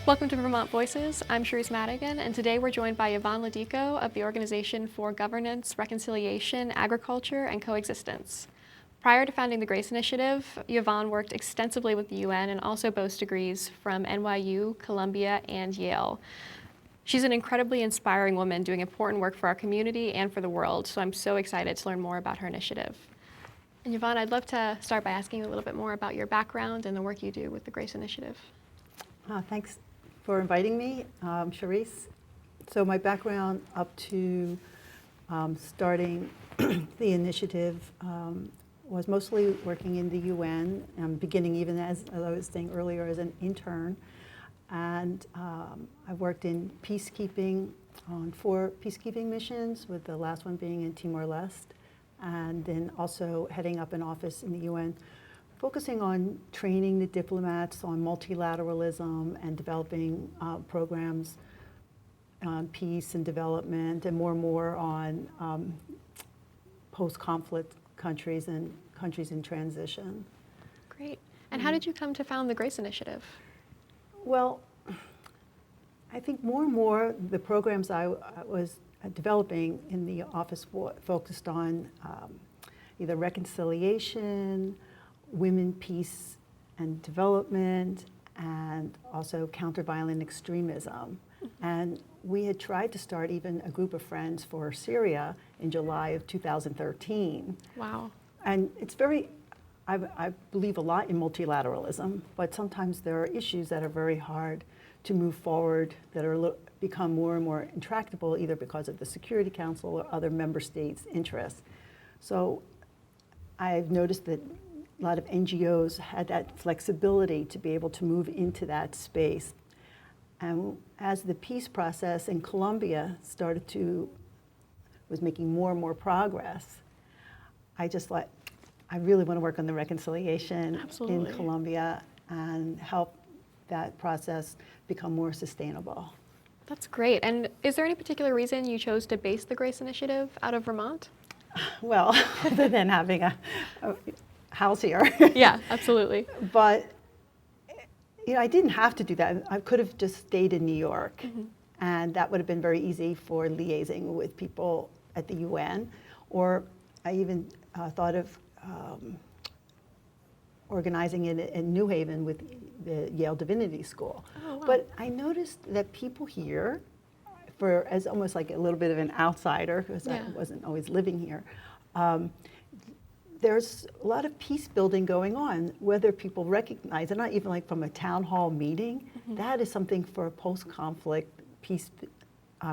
Welcome to Vermont Voices. I'm Cherise Madigan, and today we're joined by Yvonne Lodico of the Organization for Governance, Reconciliation, Agriculture, and Coexistence. Prior to founding the GRACE Initiative, Yvonne worked extensively with the UN and also boasts degrees from NYU, Columbia, and Yale. She's an incredibly inspiring woman doing important work for our community and for the world, so I'm so excited to learn more about her initiative. And Yvonne, I'd love to start by asking you a little bit more about your background and the work you do with the GRACE Initiative. Thanks for inviting me, Cherise. So my background up to starting the initiative was mostly working in the UN, beginning even as I was saying earlier as an intern. And I worked in peacekeeping on 4 peacekeeping missions, with the last one being in Timor-Leste, and then also heading up an office in the UN, focusing on training the diplomats on multilateralism and developing programs on peace and development, and more on post-conflict countries and countries in transition. Great. And how did you come to found the GRACE Initiative? Well, I think more and more the programs I was developing in the office focused on either reconciliation, women, peace and development, and also counter-violent extremism. And we had tried to start even a group of friends for Syria in July of 2013. Wow. And it's I believe a lot in multilateralism, but sometimes there are issues that are very hard to move forward, that are become more and more intractable, either because of the Security Council or other member states' interests. So I've noticed that a lot of NGOs had that flexibility to be able to move into that space. And as the peace process in Colombia was making more and more progress, I just thought, I really want to work on the reconciliation Absolutely. in Colombia and help that process become more sustainable. That's great. And is there any particular reason you chose to base the GRACE Initiative out of Vermont? Well, other than having a house here. Yeah, absolutely. But I didn't have to do that. I could have just stayed in New York, and that would have been very easy for liaising with people at the UN. Or I even thought of organizing it in New Haven with the Yale Divinity School. Oh, wow. But I noticed that people here, as almost like a little bit of an outsider, because I wasn't always living here, there's a lot of peace building going on, whether people recognize it, not even like from a town hall meeting. That is something for a post-conflict peace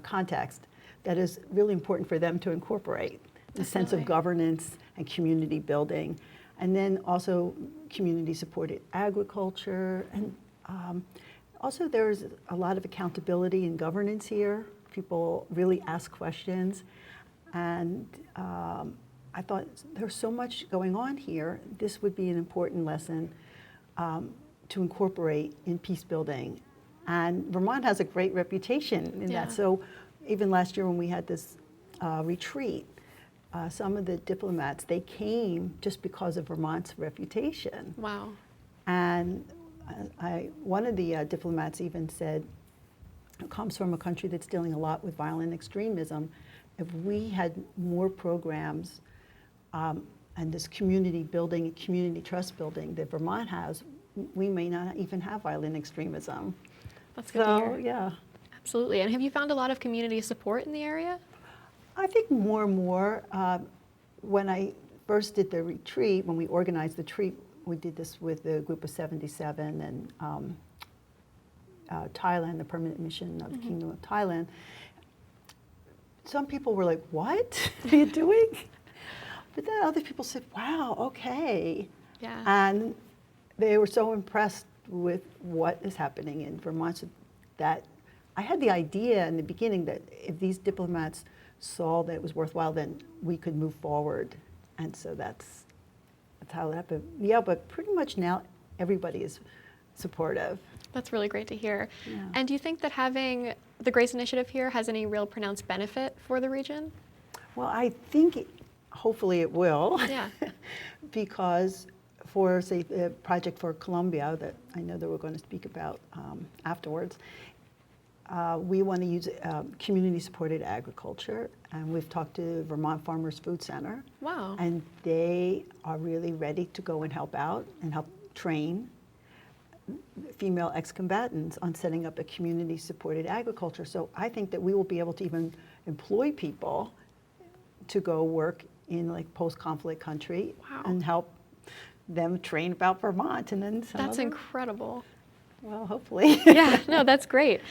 context that is really important for them to incorporate. The sense of governance and community building. And then also community-supported agriculture. And also there's a lot of accountability and governance here. People really ask questions. And I thought there's so much going on here. This would be an important lesson to incorporate in peace building. And Vermont has a great reputation in that. So even last year when we had this retreat, some of the diplomats, they came just because of Vermont's reputation. Wow. And one of the diplomats even said, who comes from a country that's dealing a lot with violent extremism, if we had more programs and this community building, community trust building that Vermont has, we may not even have violent extremism. That's good to hear. Yeah. Absolutely. And have you found a lot of community support in the area? I think more and more. When I first did the retreat, when we organized the retreat, we did this with a group of 77 and Thailand, the permanent mission of the Kingdom of Thailand. Some people were like, what are you doing? But then other people said, wow, okay. Yeah. And they were so impressed with what is happening in Vermont that I had the idea in the beginning that if these diplomats saw that it was worthwhile, then we could move forward. And so that's how it happened. Yeah, but pretty much now everybody is supportive. That's really great to hear. Yeah. And do you think that having the GRACE Initiative here has any real pronounced benefit for the region? Well, I think hopefully it will. Yeah. Because for, say, the project for Colombia that I know that we're going to speak about afterwards, we want to use community-supported agriculture, and we've talked to Vermont Farmers Food Center. Wow. And they are really ready to go and help out and help train female ex-combatants on setting up a community-supported agriculture. So I think that we will be able to even employ people to go work in like post-conflict country. Wow. And help them train about Vermont, and then some That's other, incredible. well, hopefully. Yeah, no, that's great.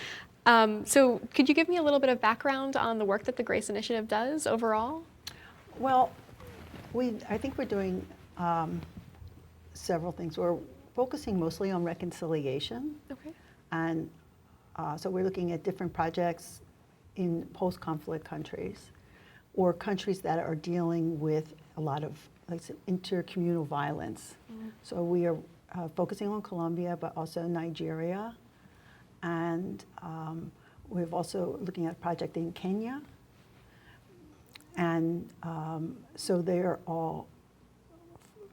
So could you give me a little bit of background on the work that the Grace Initiative does overall? Well, I think we're doing several things. We're focusing mostly on reconciliation. Okay. And so we're looking at different projects in post-conflict countries or countries that are dealing with a lot of like intercommunal violence. Mm. So we are focusing on Colombia, but also Nigeria. And we're also looking at a project in Kenya. And so they're all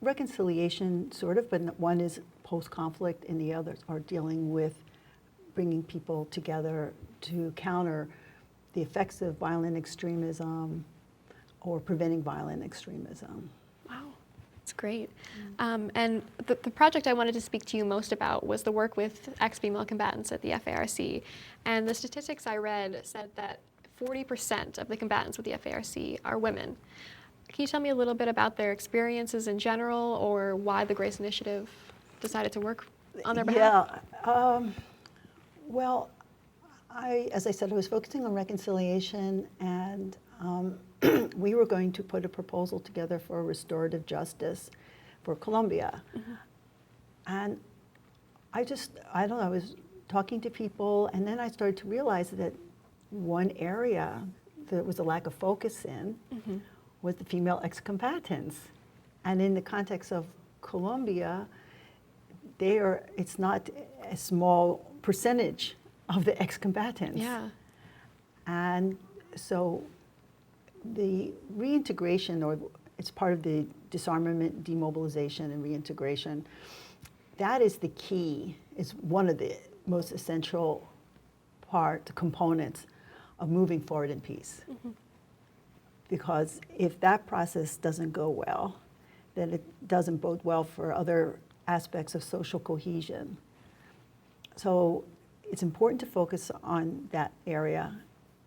reconciliation, sort of, but one is post-conflict and the others are dealing with bringing people together to counter the effects of violent extremism or preventing violent extremism. Wow, that's great. And the project I wanted to speak to you most about was the work with ex-female combatants at the FARC. And the statistics I read said that 40% of the combatants with the FARC are women. Can you tell me a little bit about their experiences in general, or why the Grace Initiative decided to work on their behalf? Yeah, well, as I said, I was focusing on reconciliation, and we were going to put a proposal together for restorative justice for Colombia. Mm-hmm. And I don't know, I was talking to people, and then I started to realize that one area there was a lack of focus in mm-hmm. was the female ex-combatants. And in the context of Colombia, it's not a small percentage of the ex-combatants. Yeah. And so the reintegration, or it's part of the disarmament, demobilization, and reintegration, that is the key, is one of the most essential components of moving forward in peace. Mm-hmm. Because if that process doesn't go well, then it doesn't bode well for other aspects of social cohesion. So it's important to focus on that area.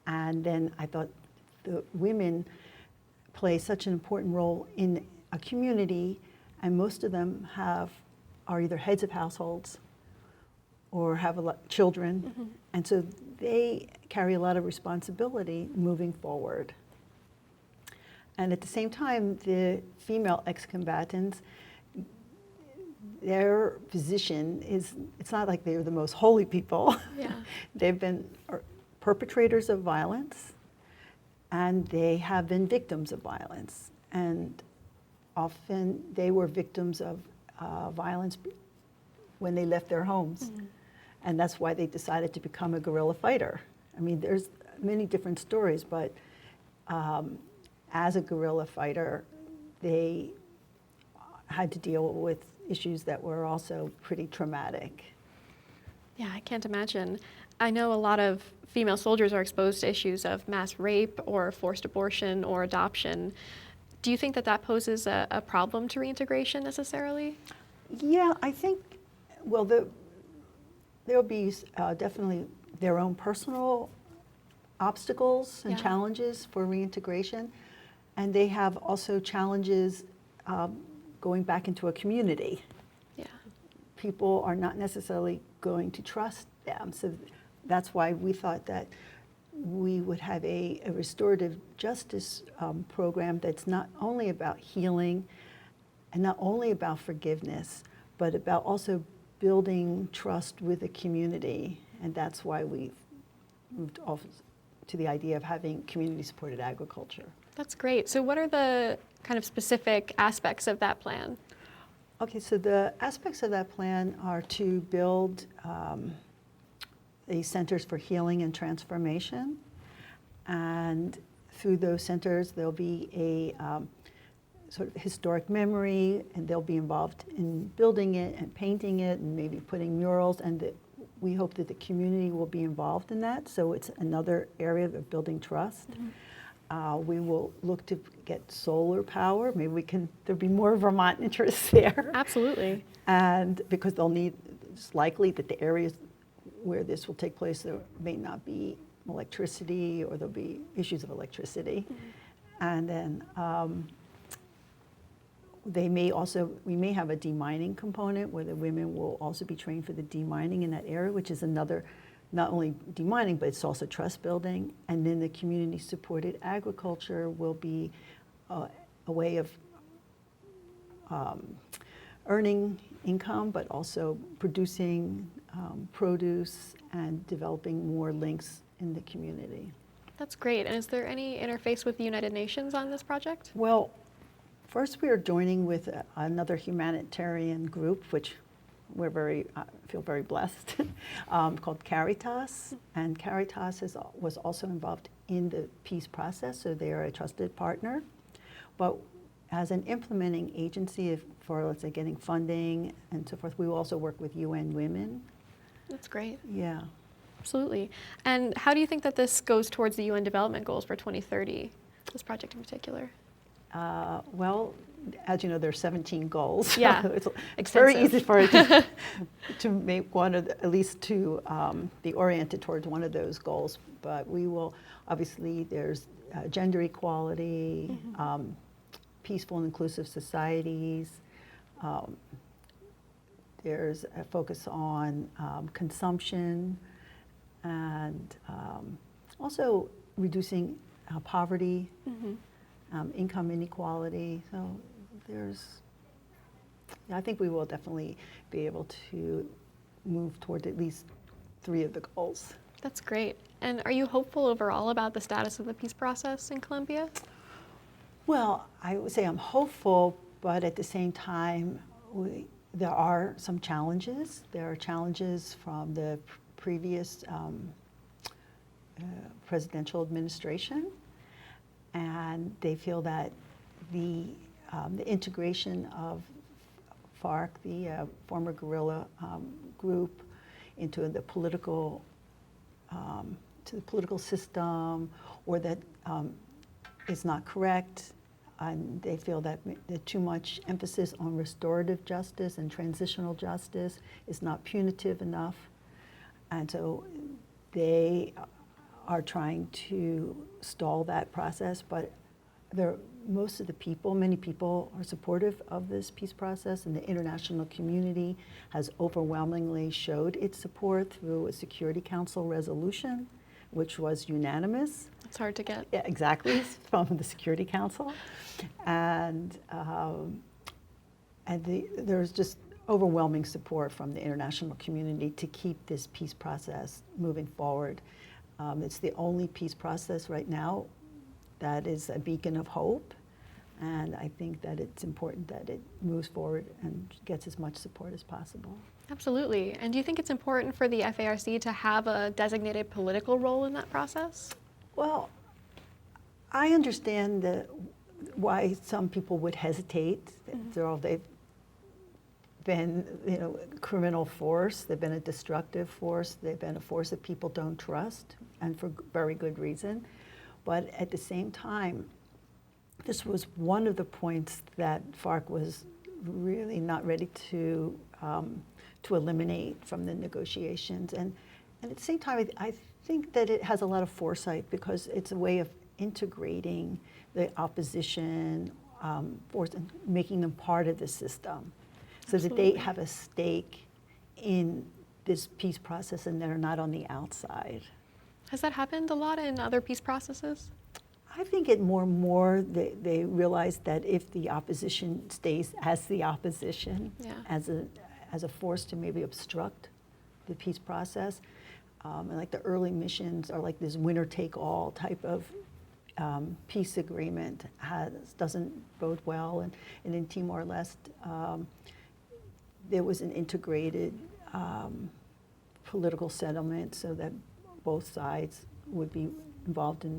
And then I thought the women play such an important role in a community, and most of them are either heads of households or have children. Mm-hmm. And so they carry a lot of responsibility moving forward. And at the same time, the female ex-combatants, their position it's not like they're the most holy people. Yeah. They've been perpetrators of violence, and they have been victims of violence. And often they were victims of violence when they left their homes. Mm-hmm. And that's why they decided to become a guerrilla fighter. I mean, there's many different stories, but as a guerrilla fighter, they had to deal with issues that were also pretty traumatic. Yeah, I can't imagine. I know a lot of female soldiers are exposed to issues of mass rape or forced abortion or adoption. Do you think that poses a problem to reintegration necessarily? Yeah, I think, well, there'll be definitely their own personal obstacles and challenges for reintegration. And they have also challenges going back into a community. Yeah. People are not necessarily going to trust them. So that's why we thought that we would have a restorative justice program that's not only about healing and not only about forgiveness, but about also building trust with the community. And that's why we moved off to the idea of having community-supported agriculture. That's great. So what are the kind of specific aspects of that plan? Okay, so the aspects of that plan are to build the Centers for Healing and Transformation. And through those centers, there'll be sort of historic memory, and they'll be involved in building it and painting it and maybe putting murals, and we hope that the community will be involved in that, so it's another area of building trust. We will look to get solar power. Maybe there'll be more Vermont interest there. Absolutely. And because it's likely that the areas where this will take place, there may not be electricity, or there'll be issues of electricity. And then we may have a demining component where the women will also be trained for the demining in that area, which is another, not only demining, but it's also trust building. And then the community supported agriculture will be a way of earning income, but also producing produce and developing more links in the community. That's great. And is there any interface with the United Nations on this project? Well, first we are joining with another humanitarian group, which we're feel very blessed, called Caritas. And Caritas was also involved in the peace process, so they are a trusted partner. But as an implementing agency for, let's say, getting funding and so forth, we will also work with UN Women. That's great. Yeah. Absolutely. And how do you think that this goes towards the UN Development Goals for 2030, this project in particular? Well, as you know, there are 17 goals. Yeah, it's very easy for it to make at least to be oriented towards one of those goals. But we will, obviously, there's gender equality, peaceful and inclusive societies. There's a focus on consumption, and also reducing poverty, income inequality. So I think we will definitely be able to move toward at least 3 of the goals. That's great. And are you hopeful overall about the status of the peace process in Colombia? Well, I would say I'm hopeful, but at the same time, there are some challenges. There are challenges from the previous presidential administration, and they feel that the integration of FARC, the former guerrilla group, into the political system, or that is not correct. And they feel that too much emphasis on restorative justice and transitional justice is not punitive enough. And so they are trying to stall that process, but many people are supportive of this peace process, and the international community has overwhelmingly showed its support through a Security Council resolution, which was unanimous. It's hard to get. Yeah, exactly, from the Security Council. And there's just overwhelming support from the international community to keep this peace process moving forward. It's the only peace process right now that is a beacon of hope, and I think that it's important that it moves forward and gets as much support as possible. Absolutely. And do you think it's important for the FARC to have a designated political role in that process? Well, I understand why some people would hesitate. They've been, a criminal force. They've been a destructive force. They've been a force that people don't trust, and for very good reason. But at the same time, this was one of the points that FARC was really not ready to eliminate from the negotiations. And at the same time, I think that it has a lot of foresight, because it's a way of integrating the opposition force and making them part of the system, so that they have a stake in this peace process and they're not on the outside. Has that happened a lot in other peace processes? I think it more and more they realize that if the opposition stays as the opposition, as a force to maybe obstruct the peace process, and like the early missions are like this winner-take-all type of peace agreement doesn't bode well. And in Timor-Leste, there was an integrated political settlement, so that both sides would be involved in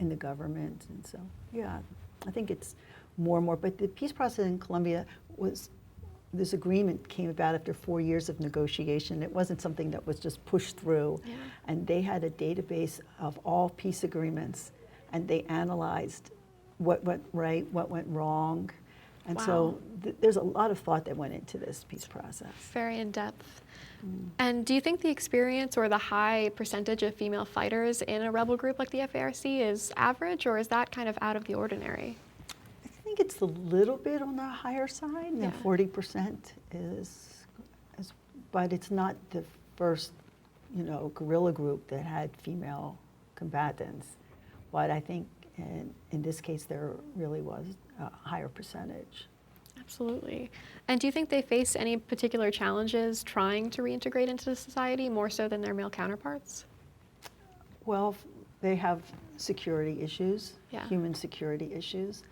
the government. And so, yeah, I think it's more and more. But the peace process in Colombia was, this agreement came about after 4 years of negotiation. It wasn't something that was just pushed through. Yeah. And they had a database of all peace agreements, and they analyzed what went right, what went wrong. And Wow. so there's a lot of thought that went into this peace process. Very in-depth. And do you think the experience or the high percentage of female fighters in a rebel group like the FARC is average, or is that kind of out of the ordinary? I think it's a little bit on the higher side. Yeah. 40% is, but it's not the first, guerrilla group that had female combatants. But I think in this case, there really was a higher percentage. Absolutely. And do you think they face any particular challenges trying to reintegrate into society more so than their male counterparts? Well, they have security issues, Yeah. human security issues,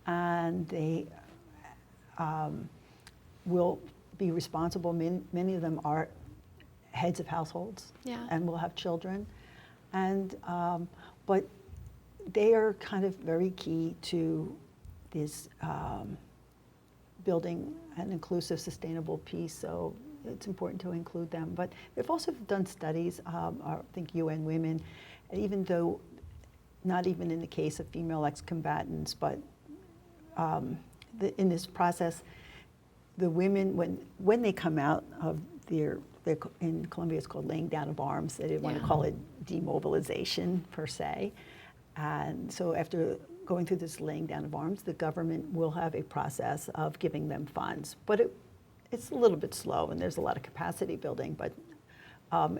and they will be responsible. Many of them are heads of households, Yeah. and will have children, and but they are kind of very key to this building an inclusive, sustainable peace. So it's important to include them. But they've also done studies, I think UN Women, and even though not even in the case of female ex-combatants, but in this process, the women, when they come out of in Colombia it's called laying down of arms. They didn't want to call it demobilization per se. And so after going through this laying down of arms, the government will have a process of giving them funds. But it's a little bit slow, and there's a lot of capacity building. But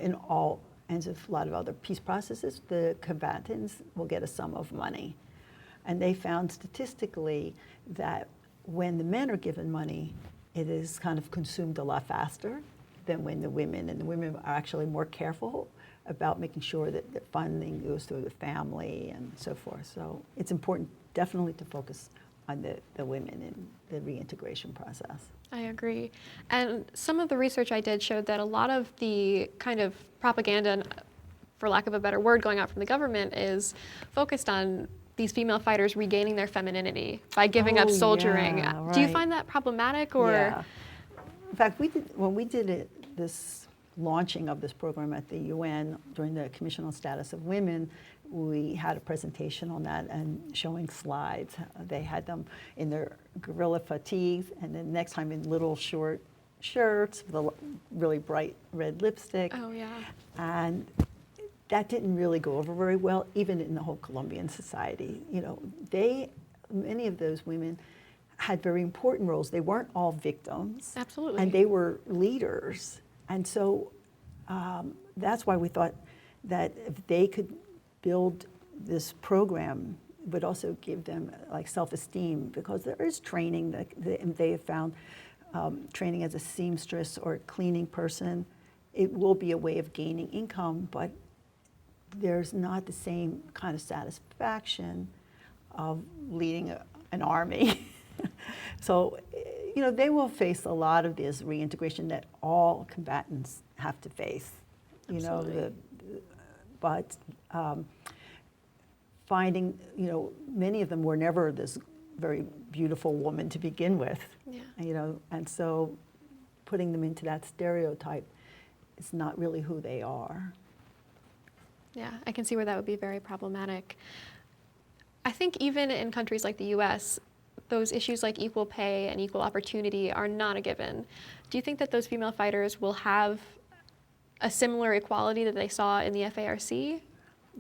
in all ends of a lot of other peace processes, the combatants will get a sum of money. And they found statistically that when the men are given money, it is kind of consumed a lot faster than when the women, and the women are actually more careful about making sure that the funding goes through the family and so forth. So it's important definitely to focus on the women in the reintegration process. I agree. And some of the research I did showed that a lot of the kind of propaganda, for lack of a better word, going out from the government is focused on these female fighters regaining their femininity by giving up soldiering. Yeah, right. Do you find that problematic, or? Yeah. In fact, when we did this launching of this program at the UN during the Commission on Status of Women, we had a presentation on that and showing slides. They had them in their guerrilla fatigues, and then next time in little short shirts with a really bright red lipstick. Oh, yeah. And that didn't really go over very well, even in the whole Colombian society. Many of those women had very important roles. They weren't all victims. Absolutely. And they were leaders. And so that's why we thought that if they could build this program, it would also give them like self-esteem, because there is training that they have found, training as a seamstress or a cleaning person. It will be a way of gaining income, but there's not the same kind of satisfaction of leading an army. So, they will face a lot of this reintegration that all combatants have to face. Absolutely. But finding, many of them were never this very beautiful woman to begin with. Yeah. And so putting them into that stereotype is not really who they are. Yeah, I can see where that would be very problematic. I think even in countries like the US, those issues like equal pay and equal opportunity are not a given. Do you think that those female fighters will have a similar equality that they saw in the FARC?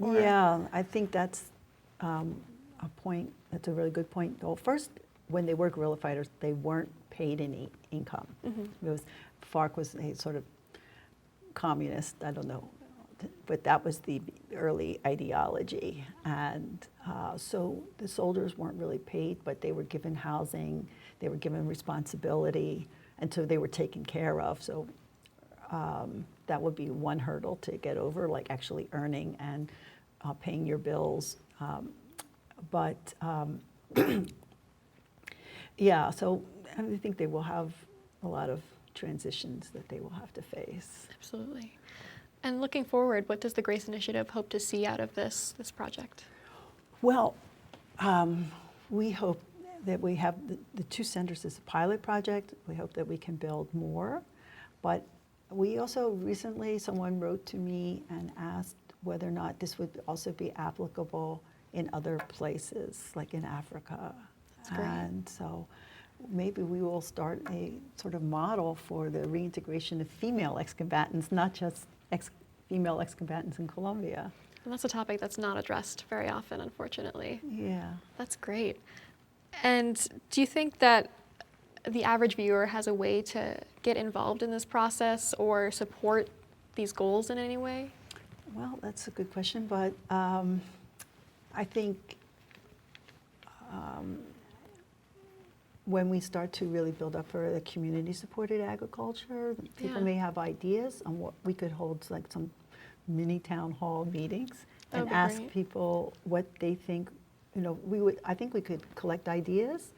Or? Yeah, I think that's a point, that's a really good point. Well, first, when they were guerrilla fighters, they weren't paid any income. Mm-hmm. FARC was a sort of communist, I don't know, but that was the early ideology. And so the soldiers weren't really paid, but they were given housing, they were given responsibility, and so they were taken care of. So that would be one hurdle to get over, like actually earning and paying your bills. Yeah, so I think they will have a lot of transitions that they will have to face. Absolutely. And looking forward, what does the Grace Initiative hope to see out of this project? Well, we hope that we have the 2 centers as a pilot project. We hope that we can build more. But we also recently, someone wrote to me and asked whether or not this would also be applicable in other places, like in Africa. That's great. And so maybe we will start a sort of model for the reintegration of female ex-combatants, not just female ex-combatants in Colombia. And that's a topic that's not addressed very often, unfortunately. Yeah. That's great. And do you think that the average viewer has a way to get involved in this process or support these goals in any way? Well, that's a good question, but I think when we start to really build up for the community-supported agriculture, people Yeah. may have ideas on what we could hold, like some mini town hall meetings, That and would be ask great. people what they think. I think we could collect ideas,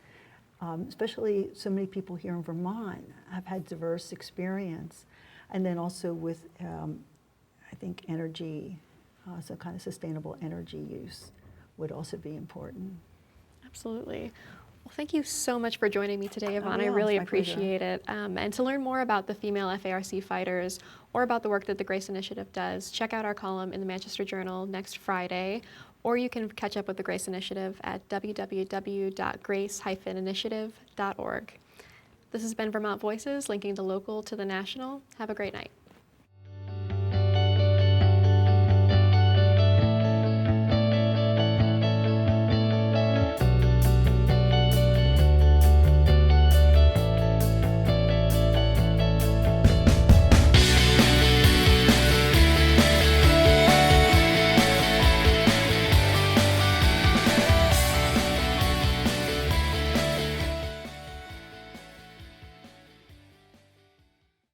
especially so many people here in Vermont have had diverse experience, and then also with, I think, energy, some kind of sustainable energy use would also be important. Absolutely. Well, thank you so much for joining me today, Yvonne. I yeah, really it's my pleasure. appreciate it. And to learn more about the female FARC fighters or about the work that the Grace Initiative does, check out our column in the Manchester Journal next Friday, or you can catch up with the Grace Initiative at www.grace-initiative.org. This has been Vermont Voices, linking the local to the national. Have a great night.